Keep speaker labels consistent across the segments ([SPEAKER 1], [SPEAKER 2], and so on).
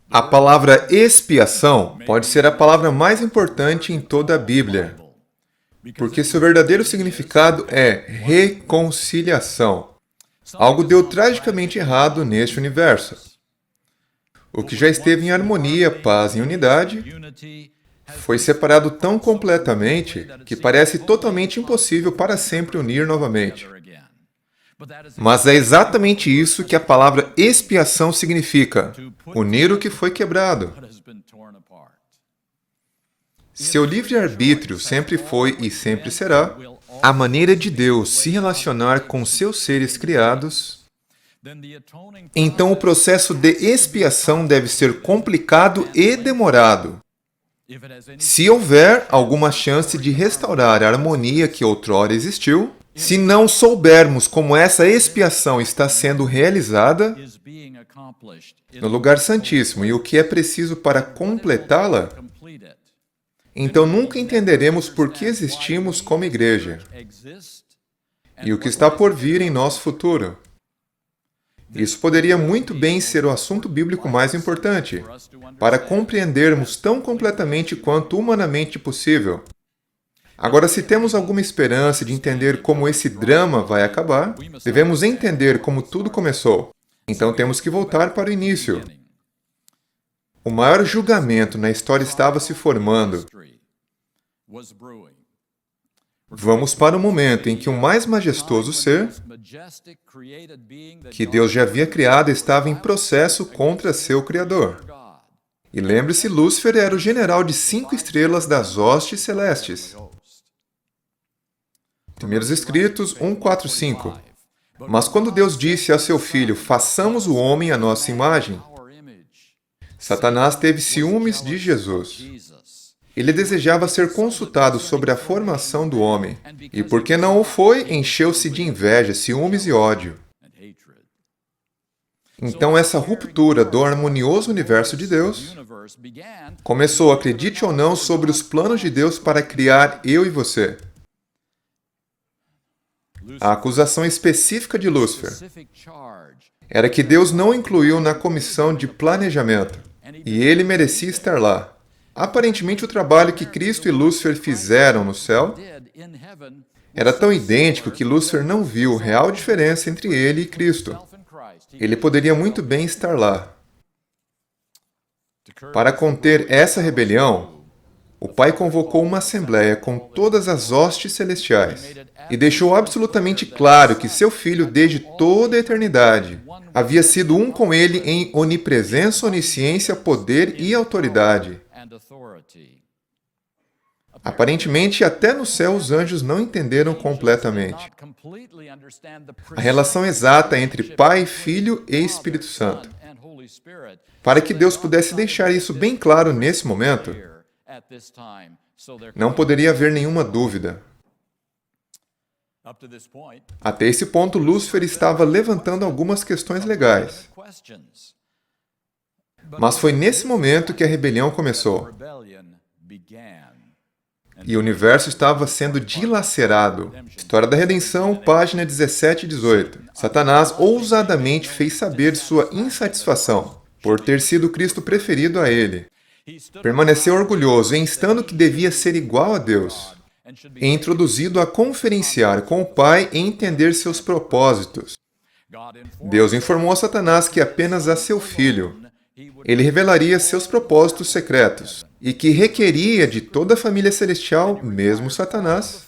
[SPEAKER 1] A palavra expiação pode ser a palavra mais importante em toda a Bíblia, porque seu verdadeiro significado é reconciliação. Algo deu tragicamente errado neste universo. O que já esteve em harmonia, paz e unidade foi separado tão completamente que parece totalmente impossível para sempre unir novamente. Mas é exatamente isso que a palavra expiação significa: unir o que foi quebrado. Seu livre-arbítrio sempre foi e sempre será a maneira de Deus se relacionar com seus seres criados. Então o processo de expiação deve ser complicado e demorado. Se houver alguma chance de restaurar a harmonia que outrora existiu, se não soubermos como essa expiação está sendo realizada no lugar santíssimo e o que é preciso para completá-la, então nunca entenderemos por que existimos como igreja e o que está por vir em nosso futuro. Isso poderia muito bem ser o assunto bíblico mais importante, para compreendermos tão completamente quanto humanamente possível. Agora, se temos alguma esperança de entender como esse drama vai acabar, devemos entender como tudo começou. Então temos que voltar para o início. O maior julgamento na história estava se formando. Vamos para o momento em que o mais majestoso ser que Deus já havia criado estava em processo contra seu Criador. E lembre-se, Lúcifer era o general de 5 estrelas das hostes celestes. Primeiros Escritos 1:4-5. Mas quando Deus disse a seu filho, façamos o homem à nossa imagem, Satanás teve ciúmes de Jesus. Ele desejava ser consultado sobre a formação do homem, e porque não o foi, encheu-se de inveja, ciúmes e ódio. Então essa ruptura do harmonioso universo de Deus começou, acredite ou não, sobre os planos de Deus para criar eu e você. A acusação específica de Lúcifer era que Deus não o incluiu na comissão de planejamento, e ele merecia estar lá. Aparentemente, o trabalho que Cristo e Lúcifer fizeram no céu era tão idêntico que Lúcifer não viu real diferença entre ele e Cristo. Ele poderia muito bem estar lá. Para conter essa rebelião, o Pai convocou uma assembleia com todas as hostes celestiais e deixou absolutamente claro que seu Filho, desde toda a eternidade, havia sido um com ele em onipresença, onisciência, poder e autoridade. Aparentemente, até no céu os anjos não entenderam completamente a relação exata entre Pai, Filho e Espírito Santo. Para que Deus pudesse deixar isso bem claro nesse momento, não poderia haver nenhuma dúvida. Até esse ponto, Lúcifer estava levantando algumas questões legais. Mas foi nesse momento que a rebelião começou. E o universo estava sendo dilacerado. História da Redenção, página 17 e 18. Satanás ousadamente fez saber sua insatisfação por ter sido Cristo preferido a ele. Permaneceu orgulhoso, instando que devia ser igual a Deus, e introduzido a conferenciar com o Pai e entender seus propósitos. Deus informou a Satanás que apenas a seu filho ele revelaria seus propósitos secretos, e que requeria de toda a família celestial, mesmo Satanás,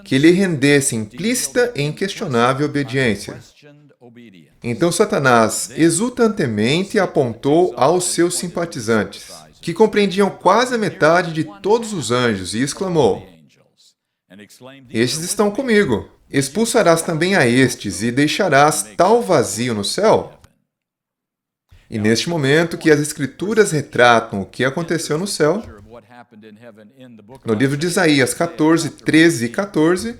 [SPEAKER 1] que lhe rendesse implícita e inquestionável obediência. Então Satanás exultantemente apontou aos seus simpatizantes, que compreendiam quase a metade de todos os anjos, e exclamou: estes estão comigo. Expulsarás também a estes e deixarás tal vazio no céu? E neste momento que as Escrituras retratam o que aconteceu no céu, no livro de Isaías 14, 13 e 14,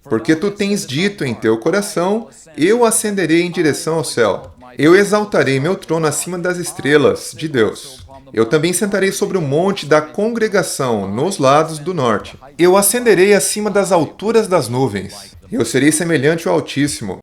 [SPEAKER 1] porque tu tens dito em teu coração, eu ascenderei em direção ao céu, eu exaltarei meu trono acima das estrelas de Deus. Eu também sentarei sobre o monte da congregação, nos lados do norte. Eu ascenderei acima das alturas das nuvens. Eu serei semelhante ao Altíssimo.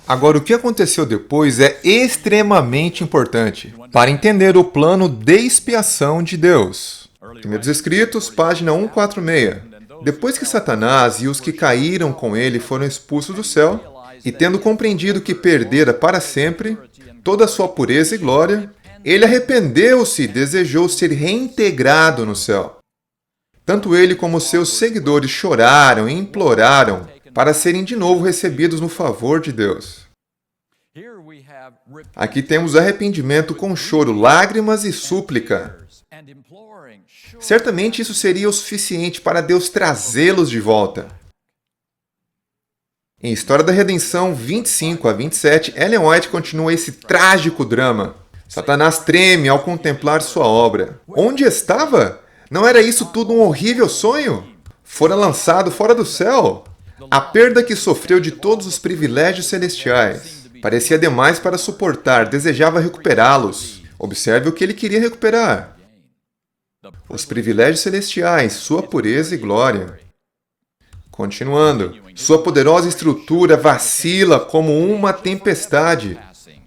[SPEAKER 1] Agora, o que aconteceu depois é extremamente importante para entender o plano de expiação de Deus. Primeiros Escritos, página 146. Depois que Satanás e os que caíram com ele foram expulsos do céu, e tendo compreendido que perdera para sempre toda a sua pureza e glória, ele arrependeu-se e desejou ser reintegrado no céu. Tanto ele como seus seguidores choraram e imploraram para serem de novo recebidos no favor de Deus. Aqui temos arrependimento com choro, lágrimas e súplica. Certamente isso seria o suficiente para Deus trazê-los de volta. Em História da Redenção 25 a 27, Ellen White continua esse trágico drama. Satanás treme ao contemplar sua obra. Onde estava? Não era isso tudo um horrível sonho? Fora lançado fora do céu? A perda que sofreu de todos os privilégios celestiais parecia demais para suportar, desejava recuperá-los. Observe o que ele queria recuperar: os privilégios celestiais, sua pureza e glória. Continuando, sua poderosa estrutura vacila como uma tempestade.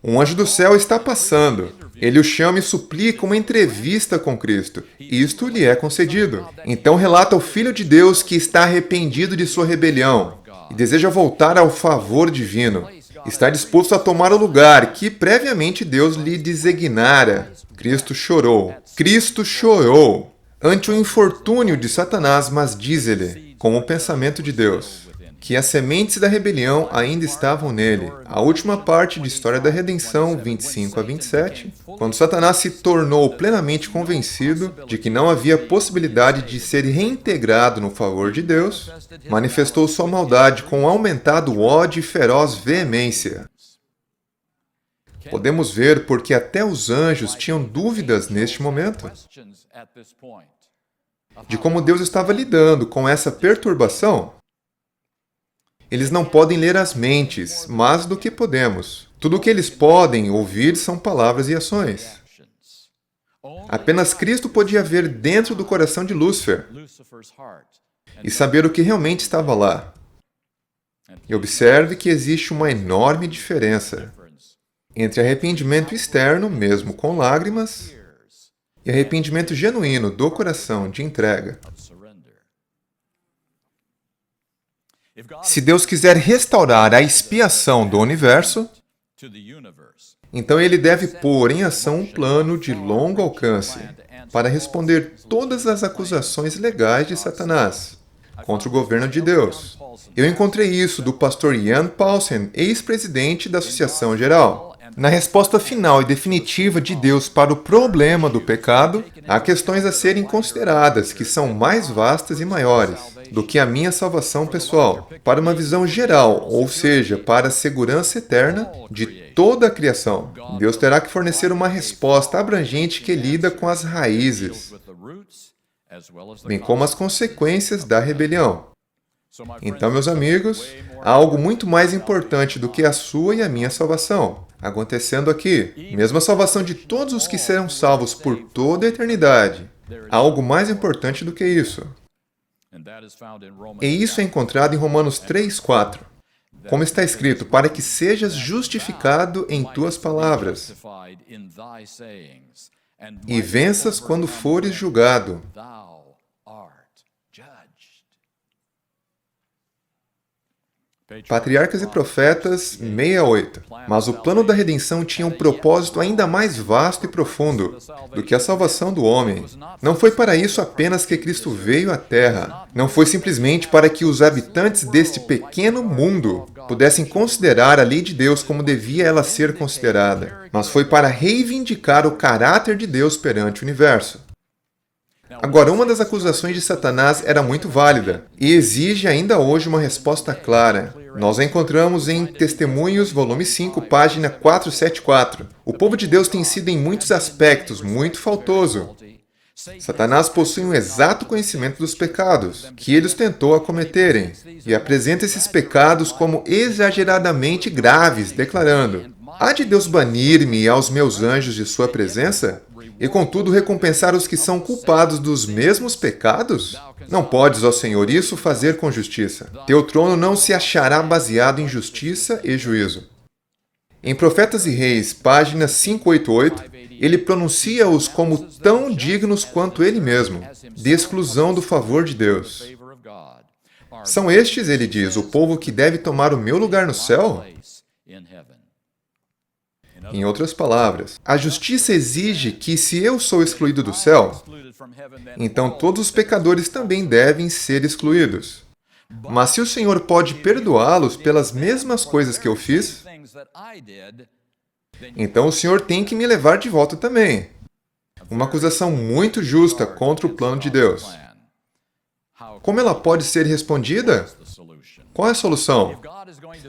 [SPEAKER 1] Um anjo do céu está passando. Ele o chama e suplica uma entrevista com Cristo. Isto lhe é concedido. Então relata o Filho de Deus que está arrependido de sua rebelião e deseja voltar ao favor divino. Está disposto a tomar o lugar que previamente Deus lhe designara. Cristo chorou. Cristo chorou ante o infortúnio de Satanás, mas diz-lhe, com o pensamento de Deus, que as sementes da rebelião ainda estavam nele. A última parte de História da Redenção, 25 a 27, quando Satanás se tornou plenamente convencido de que não havia possibilidade de ser reintegrado no favor de Deus, manifestou sua maldade com aumentado ódio e feroz veemência. Podemos ver porque até os anjos tinham dúvidas neste momento de como Deus estava lidando com essa perturbação. Eles não podem ler as mentes, mas do que podemos. Tudo o que eles podem ouvir são palavras e ações. Apenas Cristo podia ver dentro do coração de Lúcifer e saber o que realmente estava lá. E observe que existe uma enorme diferença entre arrependimento externo, mesmo com lágrimas, e arrependimento genuíno do coração de entrega. Se Deus quiser restaurar a expiação do universo, então Ele deve pôr em ação um plano de longo alcance para responder todas as acusações legais de Satanás contra o governo de Deus. Eu encontrei isso do pastor Ian Paulsen, ex-presidente da Associação Geral. Na resposta final e definitiva de Deus para o problema do pecado, há questões a serem consideradas que são mais vastas e maiores do que a minha salvação pessoal, para uma visão geral, ou seja, para a segurança eterna de toda a criação. Deus terá que fornecer uma resposta abrangente que lida com as raízes, bem como as consequências da rebelião. Então, meus amigos, há algo muito mais importante do que a sua e a minha salvação acontecendo aqui. Mesmo a salvação de todos os que serão salvos por toda a eternidade. Há algo mais importante do que isso. E isso é encontrado em Romanos 3:4. Como está escrito, para que sejas justificado em tuas palavras e venças quando fores julgado. Patriarcas e Profetas 68. Mas o plano da redenção tinha um propósito ainda mais vasto e profundo do que a salvação do homem. Não foi para isso apenas que Cristo veio à Terra. Não foi simplesmente para que os habitantes deste pequeno mundo pudessem considerar a lei de Deus como devia ela ser considerada, mas foi para reivindicar o caráter de Deus perante o universo. Agora, uma das acusações de Satanás era muito válida e exige ainda hoje uma resposta clara. Nós a encontramos em Testemunhos, volume 5, página 474. O povo de Deus tem sido em muitos aspectos muito faltoso. Satanás possui um exato conhecimento dos pecados que ele os tentou a cometerem e apresenta esses pecados como exageradamente graves, declarando: há de Deus banir-me e aos meus anjos de sua presença? E, contudo, recompensar os que são culpados dos mesmos pecados? Não podes, ó Senhor, isso fazer com justiça. Teu trono não se achará baseado em justiça e juízo. Em Profetas e Reis, página 588, ele pronuncia-os como tão dignos quanto ele mesmo, de exclusão do favor de Deus. São estes, ele diz, o povo que deve tomar o meu lugar no céu? Em outras palavras, a justiça exige que, se eu sou excluído do céu, então todos os pecadores também devem ser excluídos. Mas se o Senhor pode perdoá-los pelas mesmas coisas que eu fiz, então o Senhor tem que me levar de volta também. Uma acusação muito justa contra o plano de Deus. Como ela pode ser respondida? Qual é a solução?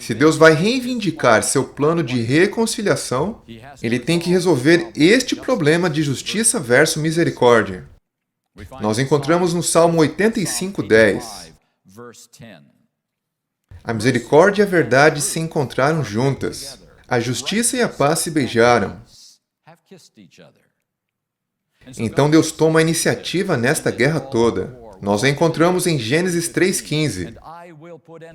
[SPEAKER 1] Se Deus vai reivindicar seu plano de reconciliação, ele tem que resolver este problema de justiça versus misericórdia. Nós encontramos no Salmo 85:10. A misericórdia e a verdade se encontraram juntas. A justiça e a paz se beijaram. Então Deus toma a iniciativa nesta guerra toda. Nós a encontramos em Gênesis 3:15.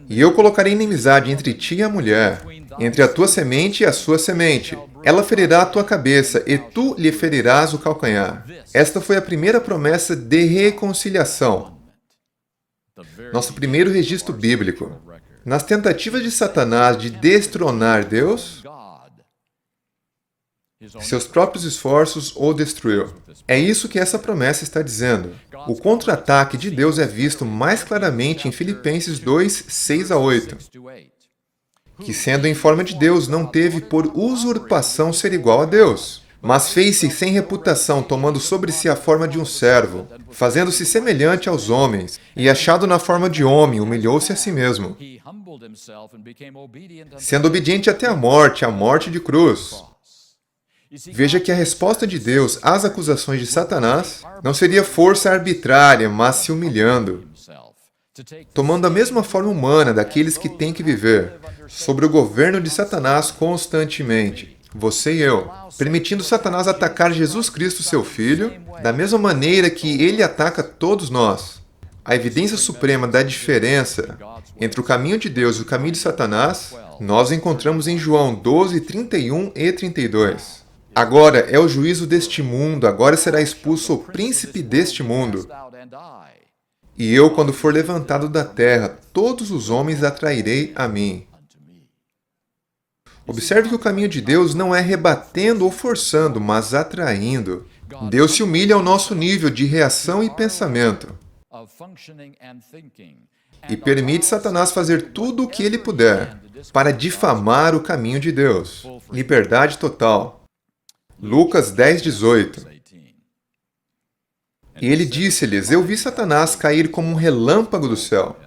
[SPEAKER 1] E eu colocarei inimizade entre ti e a mulher, entre a tua semente e a sua semente. Ela ferirá a tua cabeça, e tu lhe ferirás o calcanhar. Esta foi a primeira promessa de reconciliação. Nosso primeiro registro bíblico. Nas tentativas de Satanás de destronar Deus, seus próprios esforços o destruiu. É isso que essa promessa está dizendo. O contra-ataque de Deus é visto mais claramente em Filipenses 2:6-8. Que, sendo em forma de Deus, não teve por usurpação ser igual a Deus, mas fez-se sem reputação, tomando sobre si a forma de um servo, fazendo-se semelhante aos homens, e achado na forma de homem, humilhou-se a si mesmo, sendo obediente até a morte de cruz. Veja que a resposta de Deus às acusações de Satanás não seria força arbitrária, mas se humilhando, tomando a mesma forma humana daqueles que têm que viver, sobre o governo de Satanás constantemente, você e eu, permitindo Satanás atacar Jesus Cristo, seu Filho, da mesma maneira que ele ataca todos nós. A evidência suprema da diferença entre o caminho de Deus e o caminho de Satanás, nós encontramos em João 12:31 e 32. Agora é o juízo deste mundo, agora será expulso o príncipe deste mundo. E eu, quando for levantado da terra, todos os homens atrairei a mim. Observe que o caminho de Deus não é rebatendo ou forçando, mas atraindo. Deus se humilha ao nosso nível de reação e pensamento. E permite Satanás fazer tudo o que ele puder para difamar o caminho de Deus. Liberdade total. Lucas 10:18. E ele disse-lhes: Eu vi Satanás cair como um relâmpago do céu.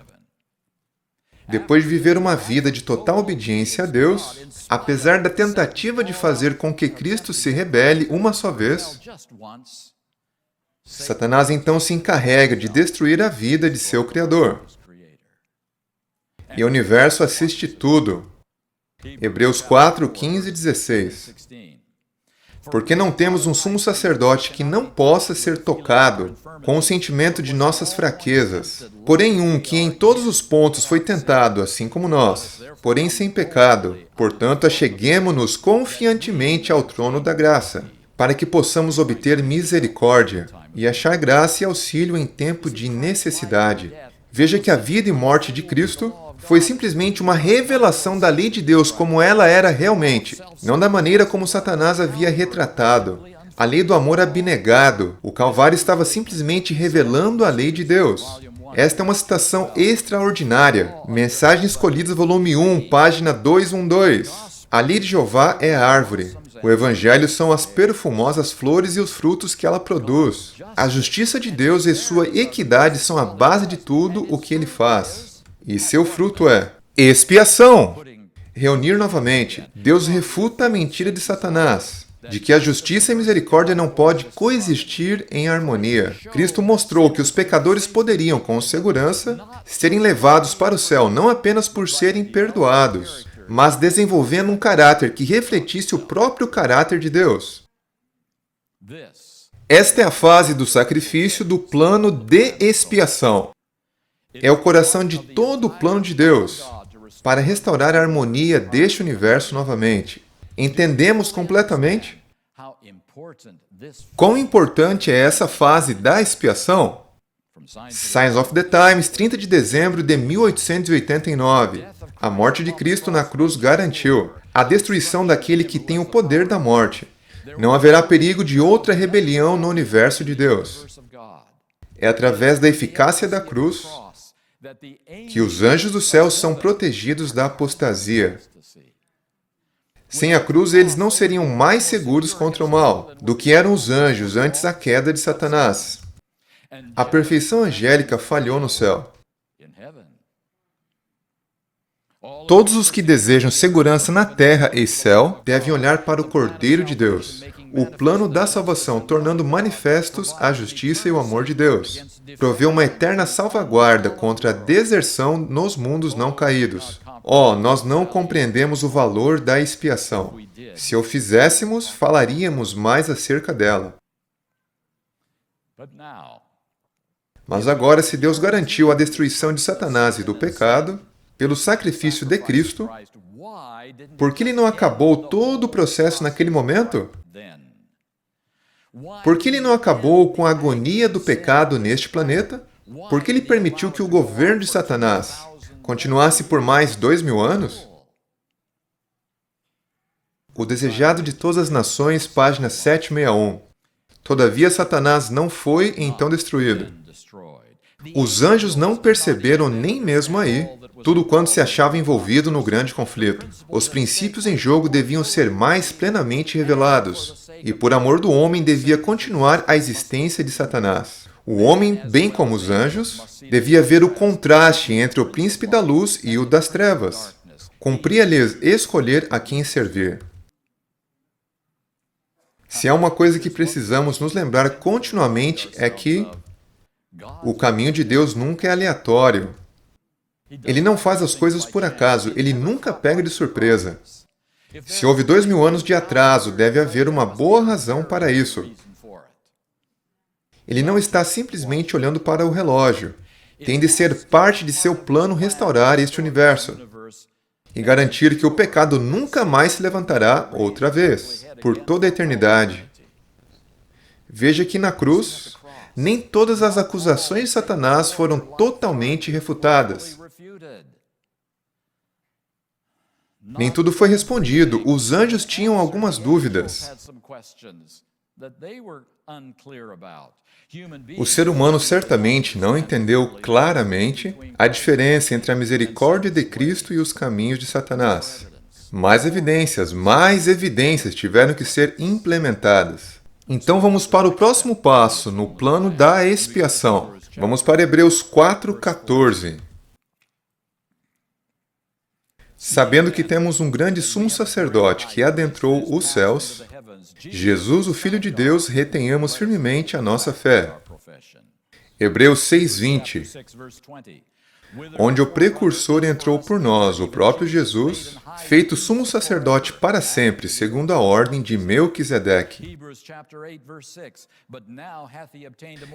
[SPEAKER 1] Depois de viver uma vida de total obediência a Deus, apesar da tentativa de fazer com que Cristo se rebele uma só vez, Satanás então se encarrega de destruir a vida de seu Criador. E o universo assiste tudo. Hebreus 4:15-16. Porque não temos um sumo sacerdote que não possa ser tocado com o sentimento de nossas fraquezas, porém um que em todos os pontos foi tentado, assim como nós, porém sem pecado. Portanto, acheguemo-nos confiantemente ao trono da graça, para que possamos obter misericórdia e achar graça e auxílio em tempo de necessidade. Veja que a vida e morte de Cristo foi simplesmente uma revelação da lei de Deus como ela era realmente, não da maneira como Satanás havia retratado. A lei do amor abnegado. O Calvário estava simplesmente revelando a lei de Deus. Esta é uma citação extraordinária. Mensagens Escolhidas, volume 1, página 212. A lei de Jeová é a árvore. O Evangelho são as perfumosas flores e os frutos que ela produz. A justiça de Deus e sua equidade são a base de tudo o que ele faz. E seu fruto é expiação. Reunir novamente. Deus refuta a mentira de Satanás, de que a justiça e a misericórdia não podem coexistir em harmonia. Cristo mostrou que os pecadores poderiam, com segurança, serem levados para o céu não apenas por serem perdoados, mas desenvolvendo um caráter que refletisse o próprio caráter de Deus. Esta é a fase do sacrifício do plano de expiação. É o coração de todo o plano de Deus para restaurar a harmonia deste universo novamente. Entendemos completamente? Quão importante é essa fase da expiação? Signs of the Times, 30 de dezembro de 1889. A morte de Cristo na cruz garantiu a destruição daquele que tem o poder da morte. Não haverá perigo de outra rebelião no universo de Deus. É através da eficácia da cruz que os anjos do céu são protegidos da apostasia. Sem a cruz, eles não seriam mais seguros contra o mal do que eram os anjos antes da queda de Satanás. A perfeição angélica falhou no céu. Todos os que desejam segurança na terra e céu devem olhar para o Cordeiro de Deus, o plano da salvação, tornando manifestos a justiça e o amor de Deus. Proveu uma eterna salvaguarda contra a deserção nos mundos não caídos. Nós não compreendemos o valor da expiação. Se o fizéssemos, falaríamos mais acerca dela. Mas agora, se Deus garantiu a destruição de Satanás e do pecado, pelo sacrifício de Cristo, por que Ele não acabou todo o processo naquele momento? Por que Ele não acabou com a agonia do pecado neste planeta? Por que Ele permitiu que o governo de Satanás continuasse por mais 2000 anos? O Desejado de Todas as Nações, página 761. Todavia, Satanás não foi então destruído. Os anjos não perceberam nem mesmo aí tudo quanto se achava envolvido no grande conflito. Os princípios em jogo deviam ser mais plenamente revelados, e por amor do homem devia continuar a existência de Satanás. O homem, bem como os anjos, devia ver o contraste entre o príncipe da luz e o das trevas. Cumpria-lhes escolher a quem servir. Se há uma coisa que precisamos nos lembrar continuamente é que o caminho de Deus nunca é aleatório. Ele não faz as coisas por acaso, Ele nunca pega de surpresa. Se houve 2000 anos de atraso, deve haver uma boa razão para isso. Ele não está simplesmente olhando para o relógio. Tem de ser parte de seu plano restaurar este universo e garantir que o pecado nunca mais se levantará outra vez, por toda a eternidade. Veja que na cruz, nem todas as acusações de Satanás foram totalmente refutadas. Nem tudo foi respondido. Os anjos tinham algumas dúvidas. O ser humano certamente não entendeu claramente a diferença entre a misericórdia de Cristo e os caminhos de Satanás. Mais evidências tiveram que ser implementadas. Então vamos para o próximo passo no plano da expiação. Vamos para Hebreus 4:14. Sabendo que temos um grande sumo sacerdote que adentrou os céus, Jesus, o Filho de Deus, retenhamos firmemente a nossa fé. Hebreus 6:20. Onde o precursor entrou por nós, o próprio Jesus, feito sumo sacerdote para sempre, segundo a ordem de Melquisedeque.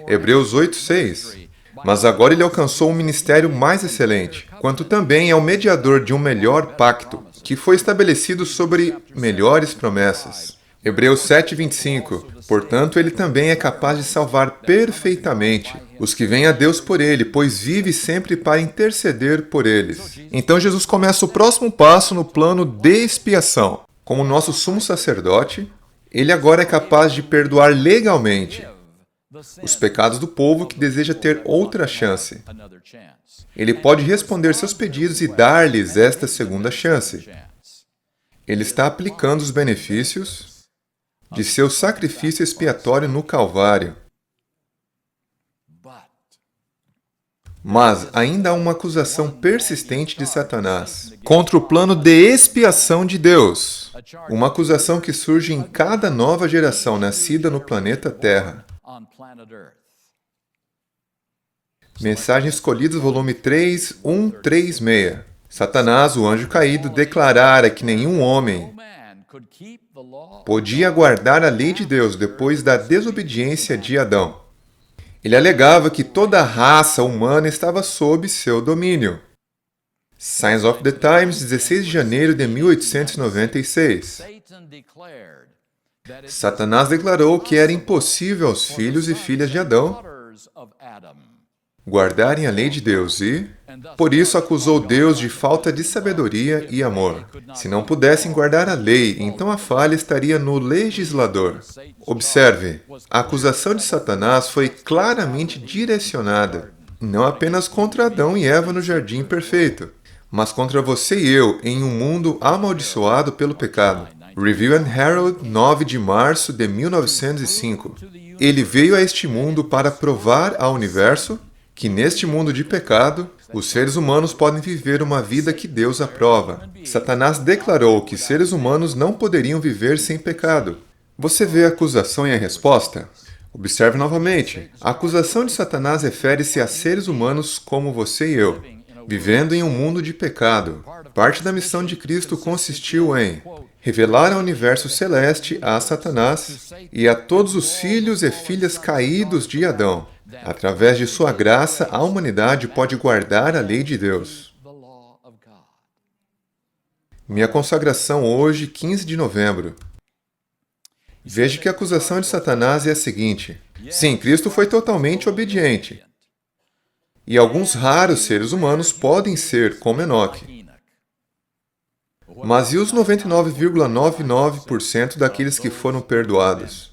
[SPEAKER 1] Hebreus 8:6. Mas agora ele alcançou um ministério mais excelente, quanto também é o mediador de um melhor pacto, que foi estabelecido sobre melhores promessas. Hebreus 7:25. Portanto, ele também é capaz de salvar perfeitamente os que vêm a Deus por ele, pois vive sempre para interceder por eles. Então Jesus começa o próximo passo no plano de expiação. Como nosso sumo sacerdote, ele agora é capaz de perdoar legalmente os pecados do povo que deseja ter outra chance. Ele pode responder seus pedidos e dar-lhes esta segunda chance. Ele está aplicando os benefícios de seu sacrifício expiatório no Calvário. Mas ainda há uma acusação persistente de Satanás contra o plano de expiação de Deus. Uma acusação que surge em cada nova geração nascida no planeta Terra. Mensagens Escolhidas, volume 3, 136. Satanás, o anjo caído, declarara que nenhum homem podia guardar a lei de Deus depois da desobediência de Adão. Ele alegava que toda a raça humana estava sob seu domínio. Signs of the Times, 16 de janeiro de 1896. Satanás declarou que era impossível aos filhos e filhas de Adão guardarem a lei de Deus e, por isso, acusou Deus de falta de sabedoria e amor. Se não pudessem guardar a lei, então a falha estaria no legislador. Observe, a acusação de Satanás foi claramente direcionada, não apenas contra Adão e Eva no jardim perfeito, mas contra você e eu em um mundo amaldiçoado pelo pecado. Review and Herald, 9 de março de 1905. Ele veio a este mundo para provar ao universo que neste mundo de pecado, os seres humanos podem viver uma vida que Deus aprova. Satanás declarou que seres humanos não poderiam viver sem pecado. Você vê a acusação e a resposta? Observe novamente. A acusação de Satanás refere-se a seres humanos como você e eu, vivendo em um mundo de pecado. Parte da missão de Cristo consistiu em revelar ao universo celeste a Satanás e a todos os filhos e filhas caídos de Adão. Através de sua graça, a humanidade pode guardar a lei de Deus. Minha consagração hoje, 15 de novembro. Veja que a acusação de Satanás é a seguinte. Sim, Cristo foi totalmente obediente. E alguns raros seres humanos podem ser como Enoque. Mas e os 99,99% daqueles que foram perdoados?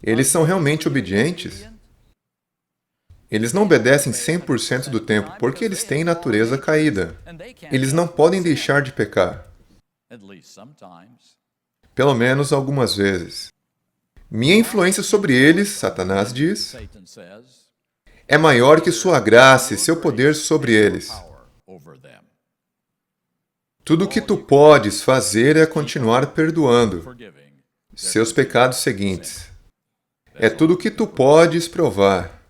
[SPEAKER 1] Eles são realmente obedientes? Eles não obedecem 100% do tempo porque eles têm natureza caída. Eles não podem deixar de pecar. Pelo menos algumas vezes. Minha influência sobre eles, Satanás diz, é maior que sua graça e seu poder sobre eles. Tudo o que tu podes fazer é continuar perdoando seus pecados seguintes. É tudo o que tu podes provar.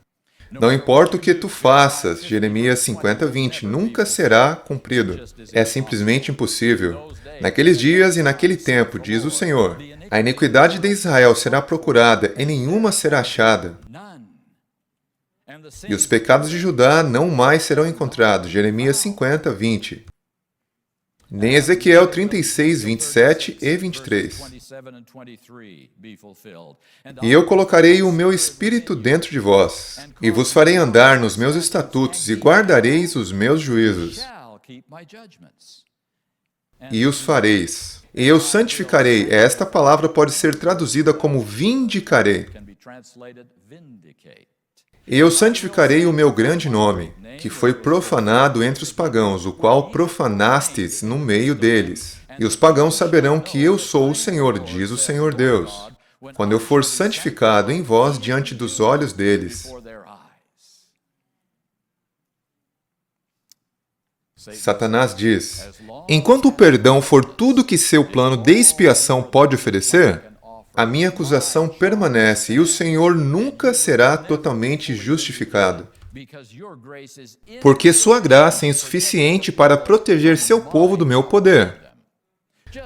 [SPEAKER 1] Não importa o que tu faças, Jeremias 50:20, nunca será cumprido. É simplesmente impossível. Naqueles dias e naquele tempo, diz o Senhor, a iniquidade de Israel será procurada e nenhuma será achada. E os pecados de Judá não mais serão encontrados, Jeremias 50:20. Nem Ezequiel 36, 27 e 23. E eu colocarei o meu espírito dentro de vós, e vos farei andar nos meus estatutos, e guardareis os meus juízos. E os fareis. E eu santificarei. Esta palavra pode ser traduzida como vindicarei. E eu santificarei o meu grande nome, que foi profanado entre os pagãos, o qual profanastes no meio deles. E os pagãos saberão que eu sou o Senhor, diz o Senhor Deus, quando eu for santificado em vós diante dos olhos deles. Satanás diz, enquanto o perdão for tudo que seu plano de expiação pode oferecer, a minha acusação permanece e o Senhor nunca será totalmente justificado. Porque sua graça é insuficiente para proteger seu povo do meu poder.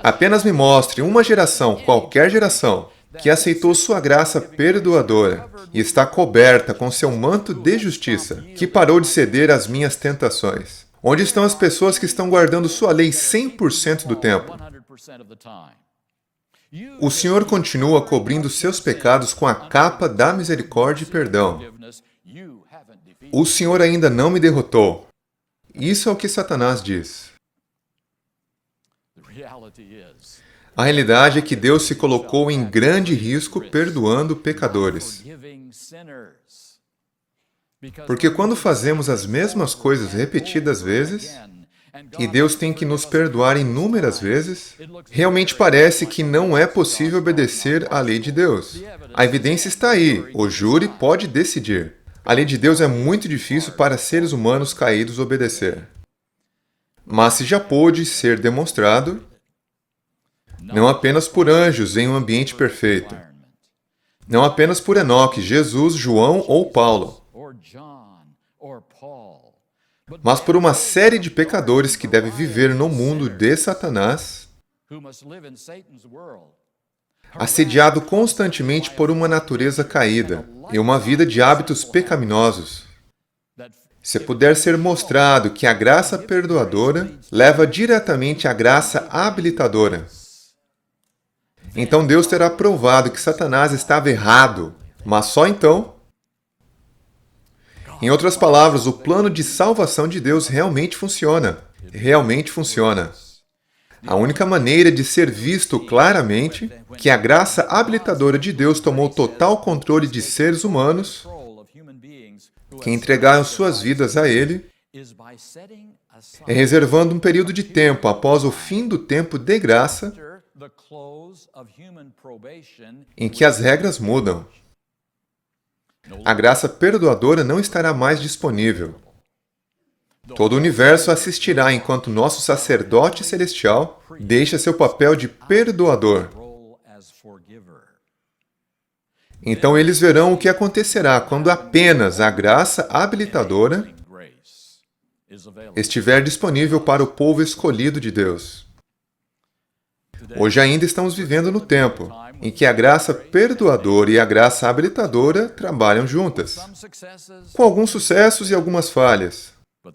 [SPEAKER 1] Apenas me mostre uma geração, qualquer geração, que aceitou sua graça perdoadora e está coberta com seu manto de justiça, que parou de ceder às minhas tentações. Onde estão as pessoas que estão guardando sua lei 100% do tempo? O Senhor continua cobrindo seus pecados com a capa da misericórdia e perdão. O Senhor ainda não me derrotou. Isso é o que Satanás diz. A realidade é que Deus se colocou em grande risco perdoando pecadores. Porque quando fazemos as mesmas coisas repetidas vezes, e Deus tem que nos perdoar inúmeras vezes, realmente parece que não é possível obedecer à lei de Deus. A evidência está aí, o júri pode decidir. A lei de Deus é muito difícil para seres humanos caídos obedecer. Mas se já pôde ser demonstrado, não apenas por anjos em um ambiente perfeito, não apenas por Enoque, Jesus, João ou Paulo, mas por uma série de pecadores que devem viver no mundo de Satanás, assediado constantemente por uma natureza caída e uma vida de hábitos pecaminosos. Se puder ser mostrado que a graça perdoadora leva diretamente à graça habilitadora, então Deus terá provado que Satanás estava errado, mas só então. Em outras palavras, o plano de salvação de Deus realmente funciona. Realmente funciona. A única maneira de ser visto claramente que a graça habilitadora de Deus tomou total controle de seres humanos que entregaram suas vidas a Ele é reservando um período de tempo após o fim do tempo de graça em que as regras mudam. A graça perdoadora não estará mais disponível. Todo o universo assistirá enquanto nosso sacerdote celestial deixa seu papel de perdoador. Então eles verão o que acontecerá quando apenas a graça habilitadora estiver disponível para o povo escolhido de Deus. Hoje ainda estamos vivendo no tempo em que a graça perdoadora e a graça habilitadora trabalham juntas, com alguns sucessos e algumas falhas.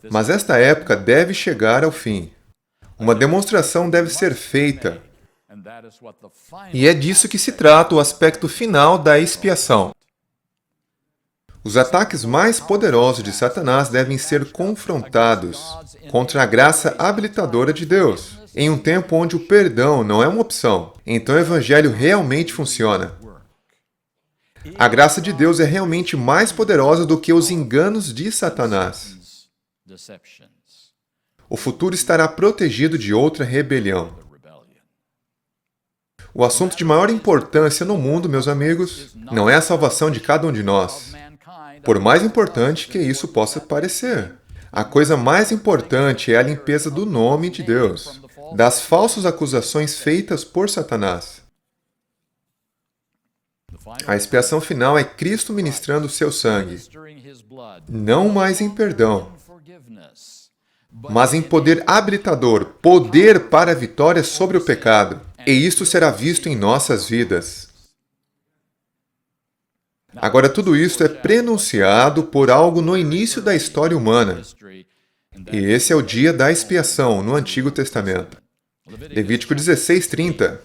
[SPEAKER 1] Mas esta época deve chegar ao fim. Uma demonstração deve ser feita. E é disso que se trata o aspecto final da expiação. Os ataques mais poderosos de Satanás devem ser confrontados contra a graça habilitadora de Deus, em um tempo onde o perdão não é uma opção. Então o Evangelho realmente funciona. A graça de Deus é realmente mais poderosa do que os enganos de Satanás. O futuro estará protegido de outra rebelião. O assunto de maior importância no mundo, meus amigos, não é a salvação de cada um de nós. Por mais importante que isso possa parecer, a coisa mais importante é a limpeza do nome de Deus, das falsas acusações feitas por Satanás. A expiação final é Cristo ministrando seu sangue, não mais em perdão, mas em poder habilitador, poder para a vitória sobre o pecado. E isto será visto em nossas vidas. Agora, tudo isto é prenunciado por algo no início da história humana. E esse é o dia da expiação no Antigo Testamento. Levítico 16:30.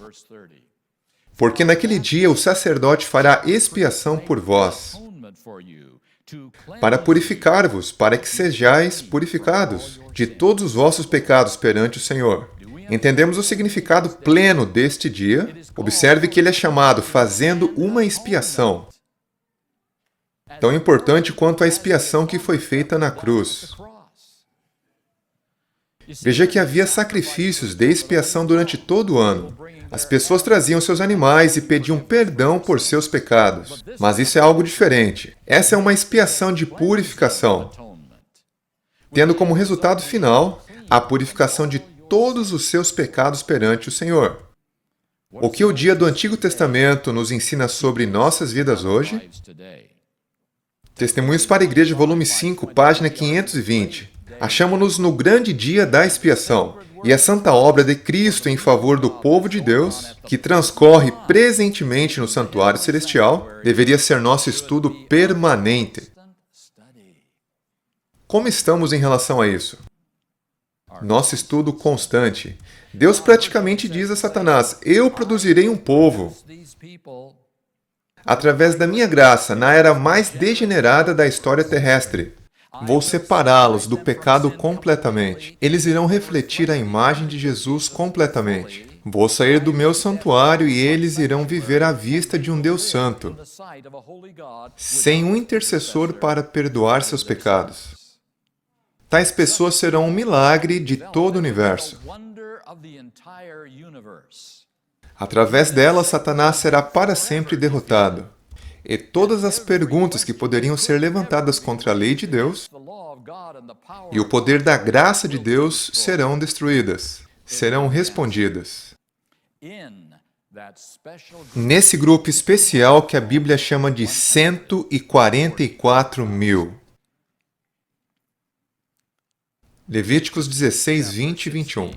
[SPEAKER 1] Porque naquele dia o sacerdote fará expiação por vós, para purificar-vos, para que sejais purificados de todos os vossos pecados perante o Senhor. Entendemos o significado pleno deste dia. Observe que ele é chamado fazendo uma expiação. Tão importante quanto a expiação que foi feita na cruz. Veja que havia sacrifícios de expiação durante todo o ano. As pessoas traziam seus animais e pediam perdão por seus pecados. Mas isso é algo diferente. Essa é uma expiação de purificação, tendo como resultado final a purificação de todos os seus pecados perante o Senhor. O que o dia do Antigo Testamento nos ensina sobre nossas vidas hoje? Testemunhos para a Igreja, volume 5, página 520. Achamos-nos no grande dia da expiação, e a santa obra de Cristo em favor do povo de Deus, que transcorre presentemente no santuário celestial, deveria ser nosso estudo permanente. Como estamos em relação a isso? Nosso estudo constante. Deus praticamente diz a Satanás: eu produzirei um povo através da minha graça na era mais degenerada da história terrestre. Vou separá-los do pecado completamente. Eles irão refletir a imagem de Jesus completamente. Vou sair do meu santuário e eles irão viver à vista de um Deus santo, sem um intercessor para perdoar seus pecados. Tais pessoas serão um milagre de todo o universo. Através delas, Satanás será para sempre derrotado. E todas as perguntas que poderiam ser levantadas contra a lei de Deus e o poder da graça de Deus serão destruídas, serão respondidas. Nesse grupo especial que a Bíblia chama de 144 mil. Levíticos 16, 20 e 21.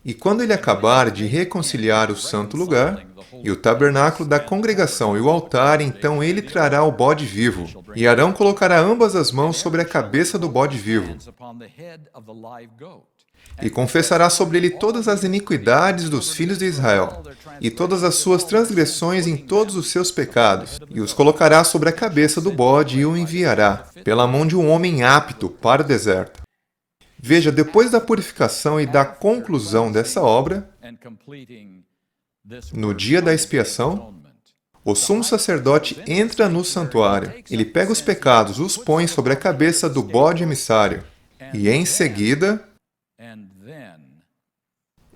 [SPEAKER 1] E quando ele acabar de reconciliar o santo lugar, e o tabernáculo da congregação e o altar, então ele trará o bode vivo, e Arão colocará ambas as mãos sobre a cabeça do bode vivo, e confessará sobre ele todas as iniquidades dos filhos de Israel, e todas as suas transgressões em todos os seus pecados, e os colocará sobre a cabeça do bode e o enviará, pela mão de um homem apto para o deserto. Veja, depois da purificação e da conclusão dessa obra, no dia da expiação, o sumo sacerdote entra no santuário. Ele pega os pecados, os põe sobre a cabeça do bode emissário. E em seguida,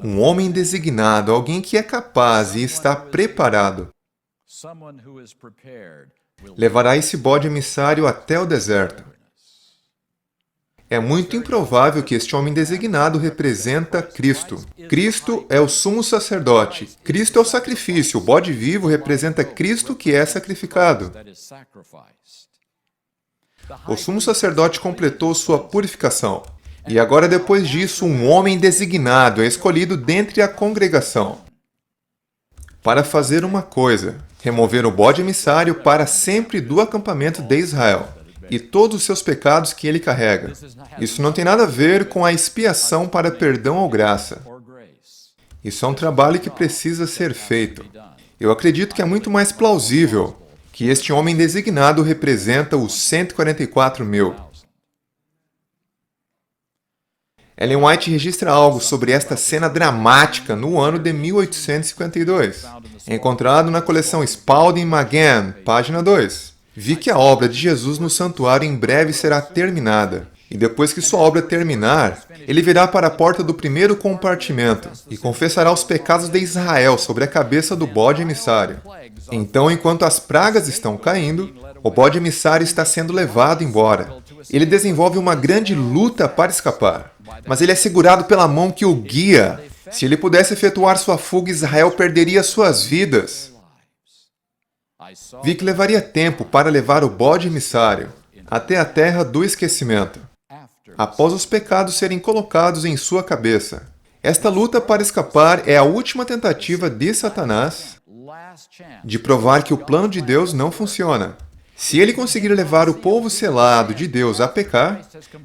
[SPEAKER 1] um homem designado, alguém que é capaz e está preparado, levará esse bode emissário até o deserto. É muito improvável que este homem designado representa Cristo. Cristo é o sumo sacerdote. Cristo é o sacrifício. O bode vivo representa Cristo que é sacrificado. O sumo sacerdote completou sua purificação. E agora, depois disso, um homem designado é escolhido dentre a congregação para fazer uma coisa: remover o bode emissário para sempre do acampamento de Israel e todos os seus pecados que ele carrega. Isso não tem nada a ver com a expiação para perdão ou graça. Isso é um trabalho que precisa ser feito. Eu acredito que é muito mais plausível que este homem designado representa os 144.000. Ellen White registra algo sobre esta cena dramática no ano de 1852. É encontrado na coleção Spalding Magan, página 2. Vi que a obra de Jesus no santuário em breve será terminada. E depois que sua obra terminar, ele virá para a porta do primeiro compartimento e confessará os pecados de Israel sobre a cabeça do bode emissário. Então, enquanto as pragas estão caindo, o bode emissário está sendo levado embora. Ele desenvolve uma grande luta para escapar, mas ele é segurado pela mão que o guia. Se ele pudesse efetuar sua fuga, Israel perderia suas vidas. Vi que levaria tempo para levar o bode emissário até a terra do esquecimento, após os pecados serem colocados em sua cabeça. Esta luta para escapar é a última tentativa de Satanás de provar que o plano de Deus não funciona. Se ele conseguir levar o povo selado de Deus a pecar,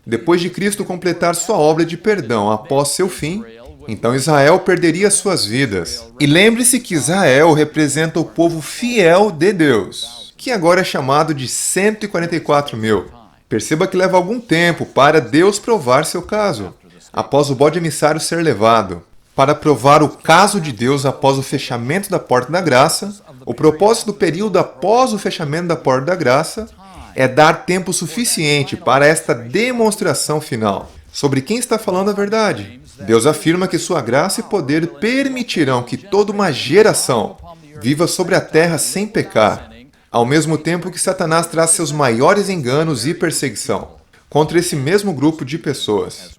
[SPEAKER 1] depois de Cristo completar sua obra de perdão após seu fim, então Israel perderia suas vidas. E lembre-se que Israel representa o povo fiel de Deus, que agora é chamado de 144.000. Perceba que leva algum tempo para Deus provar seu caso, após o bode emissário ser levado. Para provar o caso de Deus após o fechamento da porta da graça, o propósito do período após o fechamento da porta da graça é dar tempo suficiente para esta demonstração final. Sobre quem está falando a verdade? Deus afirma que sua graça e poder permitirão que toda uma geração viva sobre a terra sem pecar, ao mesmo tempo que Satanás traz seus maiores enganos e perseguição contra esse mesmo grupo de pessoas.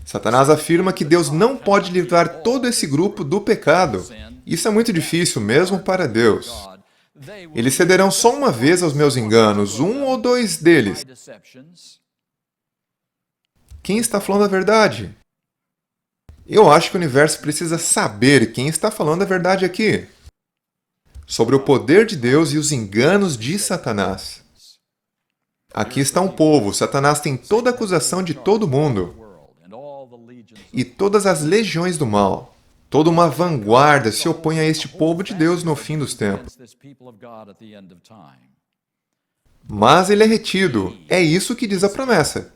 [SPEAKER 1] Satanás afirma que Deus não pode livrar todo esse grupo do pecado. Isso é muito difícil mesmo para Deus. Eles cederão só uma vez aos meus enganos, um ou dois deles. Quem está falando a verdade? Eu acho que o universo precisa saber quem está falando a verdade aqui. Sobre o poder de Deus e os enganos de Satanás. Aqui está um povo. Satanás tem toda a acusação de todo mundo. E todas as legiões do mal. Toda uma vanguarda se opõe a este povo de Deus no fim dos tempos. Mas ele é retido. É isso que diz a promessa.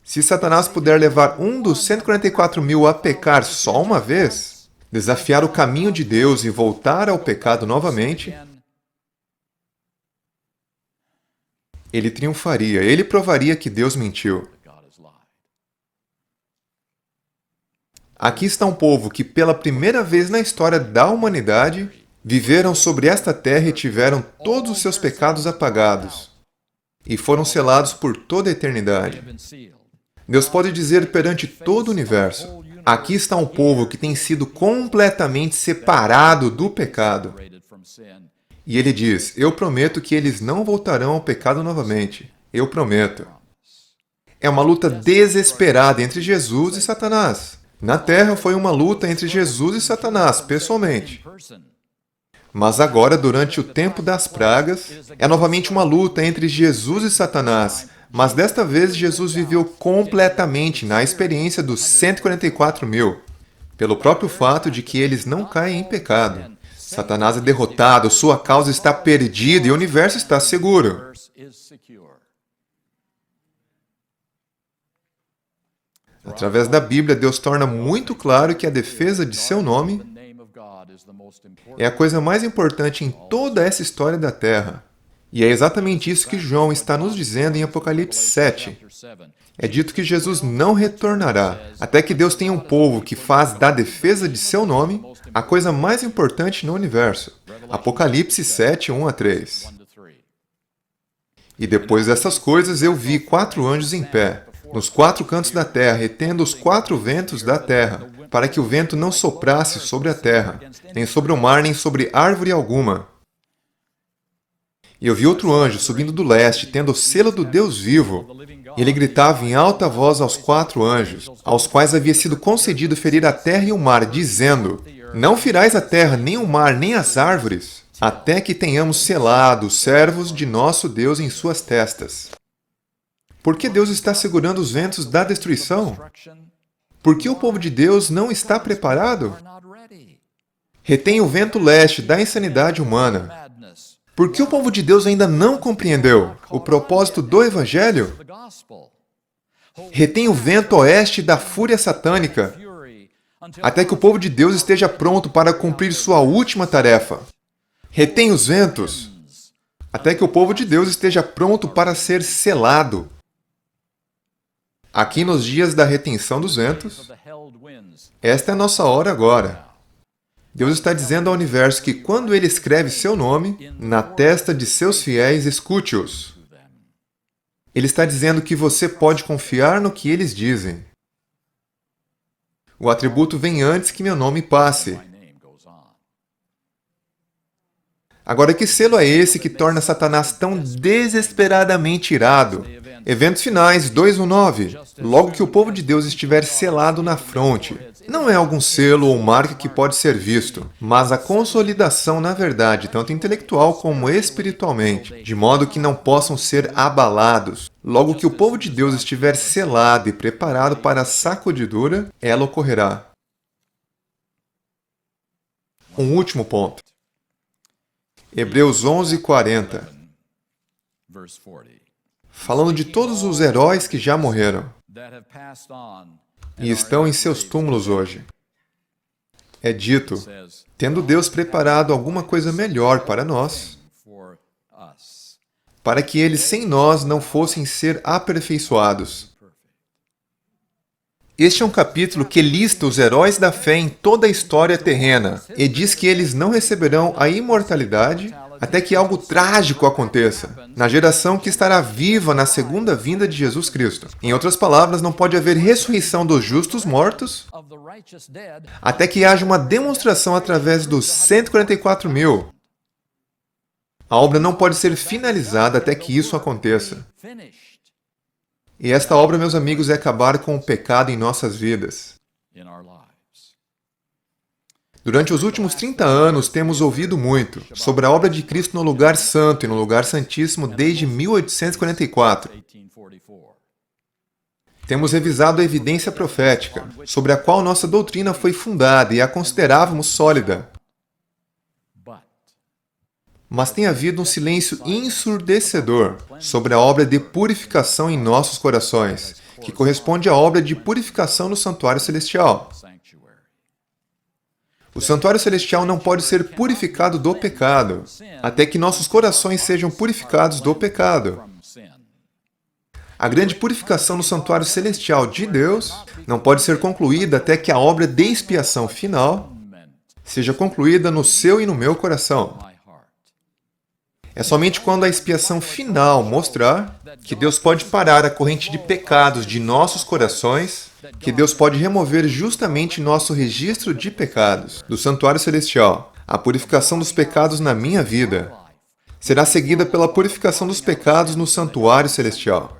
[SPEAKER 1] Se Satanás puder levar um dos 144.000 a pecar só uma vez, desafiar o caminho de Deus e voltar ao pecado novamente, ele triunfaria, ele provaria que Deus mentiu. Aqui está um povo que, pela primeira vez na história da humanidade, viveram sobre esta terra e tiveram todos os seus pecados apagados, e foram selados por toda a eternidade. Deus pode dizer perante todo o universo: aqui está um povo que tem sido completamente separado do pecado. E ele diz: eu prometo que eles não voltarão ao pecado novamente. Eu prometo. É uma luta desesperada entre Jesus e Satanás. Na Terra foi uma luta entre Jesus e Satanás, pessoalmente. Mas agora, durante o tempo das pragas, é novamente uma luta entre Jesus e Satanás. Mas desta vez, Jesus viveu completamente na experiência dos 144.000, pelo próprio fato de que eles não caem em pecado. Satanás é derrotado, sua causa está perdida e o universo está seguro. Através da Bíblia, Deus torna muito claro que a defesa de seu nome é a coisa mais importante em toda essa história da Terra. E é exatamente isso que João está nos dizendo em Apocalipse 7. É dito que Jesus não retornará, até que Deus tenha um povo que faz da defesa de seu nome a coisa mais importante no universo. Apocalipse 7, 1 a 3. E depois dessas coisas eu vi 4 anjos em pé, nos 4 cantos da terra, retendo os 4 ventos da terra, para que o vento não soprasse sobre a terra, nem sobre o mar, nem sobre árvore alguma. E eu vi outro anjo subindo do leste, tendo o selo do Deus vivo. E ele gritava em alta voz aos 4 anjos, aos quais havia sido concedido ferir a terra e o mar, dizendo: Não ferais a terra, nem o mar, nem as árvores, até que tenhamos selado os servos de nosso Deus em suas testas. Por que Deus está segurando os ventos da destruição? Por que o povo de Deus não está preparado? Retém o vento leste da insanidade humana. Por que o povo de Deus ainda não compreendeu o propósito do Evangelho? Retém o vento oeste da fúria satânica, até que o povo de Deus esteja pronto para cumprir sua última tarefa. Retém os ventos, até que o povo de Deus esteja pronto para ser selado. Aqui nos dias da retenção dos ventos, esta é a nossa hora agora. Deus está dizendo ao universo que quando Ele escreve seu nome na testa de seus fiéis, escute-os. Ele está dizendo que você pode confiar no que eles dizem. O atributo vem antes que meu nome passe. Agora, que selo é esse que torna Satanás tão desesperadamente irado? Eventos finais 2:9. Logo que o povo de Deus estiver selado na fronte. Não é algum selo ou marca que pode ser visto, mas a consolidação na verdade, tanto intelectual como espiritualmente, de modo que não possam ser abalados. Logo que o povo de Deus estiver selado e preparado para a sacudidura, ela ocorrerá. Um último ponto. Hebreus 11:40. Falando de todos os heróis que já morreram e estão em seus túmulos hoje. É dito, tendo Deus preparado alguma coisa melhor para nós, para que eles sem nós não fossem ser aperfeiçoados. Este é um capítulo que lista os heróis da fé em toda a história terrena e diz que eles não receberão a imortalidade até que algo trágico aconteça, na geração que estará viva na segunda vinda de Jesus Cristo. Em outras palavras, não pode haver ressurreição dos justos mortos até que haja uma demonstração através dos 144.000. A obra não pode ser finalizada até que isso aconteça. E esta obra, meus amigos, é acabar com o pecado em nossas vidas. Durante os últimos 30 anos, temos ouvido muito sobre a obra de Cristo no lugar santo e no lugar santíssimo desde 1844. Temos revisado a evidência profética, sobre a qual nossa doutrina foi fundada e a considerávamos sólida. Mas tem havido um silêncio ensurdecedor sobre a obra de purificação em nossos corações, que corresponde à obra de purificação no santuário celestial. O santuário celestial não pode ser purificado do pecado, até que nossos corações sejam purificados do pecado. A grande purificação no santuário celestial de Deus não pode ser concluída até que a obra de expiação final seja concluída no seu e no meu coração. É somente quando a expiação final mostrar que Deus pode parar a corrente de pecados de nossos corações, que Deus pode remover justamente nosso registro de pecados do santuário celestial. A purificação dos pecados na minha vida será seguida pela purificação dos pecados no santuário celestial.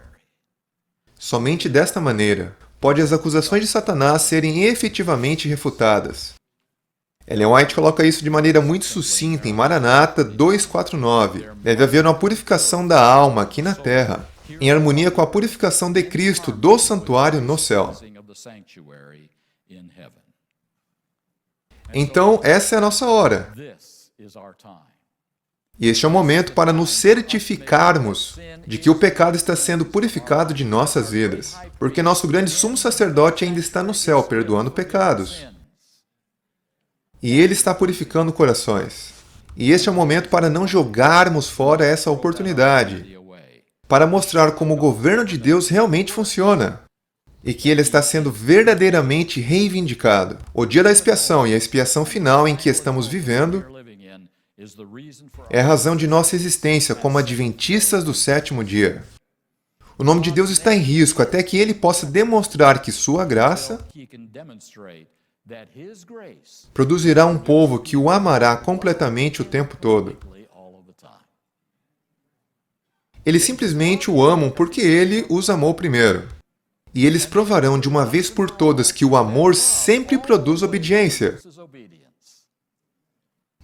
[SPEAKER 1] Somente desta maneira pode as acusações de Satanás serem efetivamente refutadas. Ellen White coloca isso de maneira muito sucinta em Maranata 2:49. Deve haver uma purificação da alma aqui na terra, em harmonia com a purificação de Cristo do santuário no céu. Então, essa é a nossa hora. E este é o momento para nos certificarmos de que o pecado está sendo purificado de nossas vidas, porque nosso grande sumo sacerdote ainda está no céu, perdoando pecados. E Ele está purificando corações. E este é o momento para não jogarmos fora essa oportunidade, para mostrar como o governo de Deus realmente funciona, e que ele está sendo verdadeiramente reivindicado. O dia da expiação e a expiação final em que estamos vivendo é a razão de nossa existência como adventistas do sétimo dia. O nome de Deus está em risco até que Ele possa demonstrar que sua graça produzirá um povo que o amará completamente o tempo todo. Eles simplesmente o amam porque Ele os amou primeiro. E eles provarão de uma vez por todas que o amor sempre produz obediência.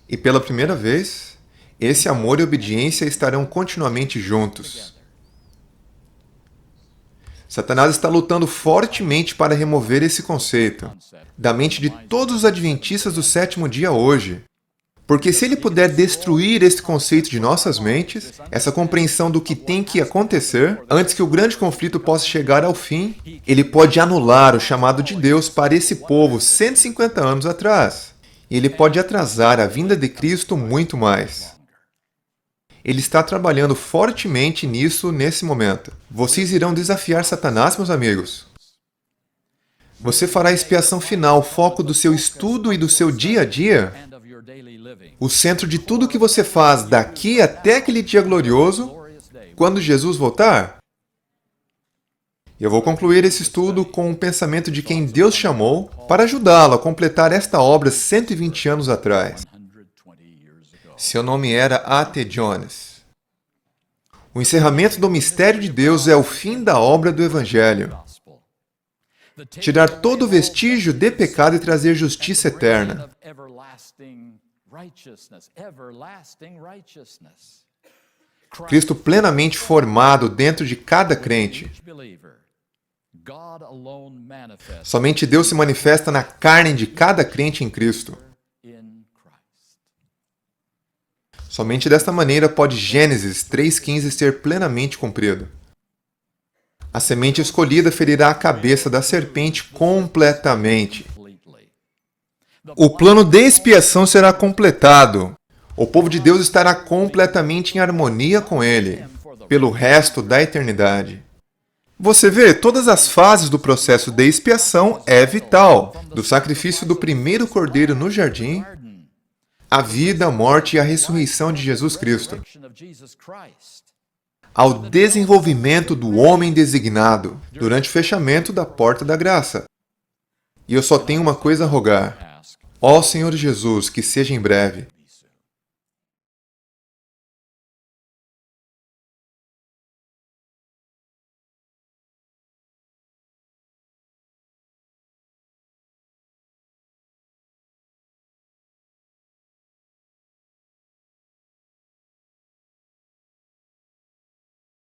[SPEAKER 1] E pela primeira vez, esse amor e obediência estarão continuamente juntos. Satanás está lutando fortemente para remover esse conceito da mente de todos os adventistas do sétimo dia hoje. Porque se ele puder destruir esse conceito de nossas mentes, essa compreensão do que tem que acontecer, antes que o grande conflito possa chegar ao fim, ele pode anular o chamado de Deus para esse povo 150 anos atrás. E ele pode atrasar a vinda de Cristo muito mais. Ele está trabalhando fortemente nisso nesse momento. Vocês irão desafiar Satanás, meus amigos? Você fará a expiação final, o foco do seu estudo e do seu dia a dia? O centro de tudo que você faz daqui até aquele dia glorioso, quando Jesus voltar? Eu vou concluir esse estudo com o pensamento de quem Deus chamou para ajudá-lo a completar esta obra 120 anos atrás. Seu nome era A.T. Jones. O encerramento do mistério de Deus é o fim da obra do Evangelho. Tirar todo o vestígio de pecado e trazer justiça eterna. Cristo plenamente formado dentro de cada crente. Somente Deus se manifesta na carne de cada crente em Cristo. Somente desta maneira pode Gênesis 3,15 ser plenamente cumprido. A semente escolhida ferirá a cabeça da serpente completamente. O plano de expiação será completado. O povo de Deus estará completamente em harmonia com Ele, pelo resto da eternidade. Você vê, todas as fases do processo de expiação é vital. Do sacrifício do primeiro cordeiro no jardim, a vida, a morte e a ressurreição de Jesus Cristo, ao desenvolvimento do homem designado, durante o fechamento da porta da graça. E eu só tenho uma coisa a rogar. Ó Senhor Jesus, que seja em breve.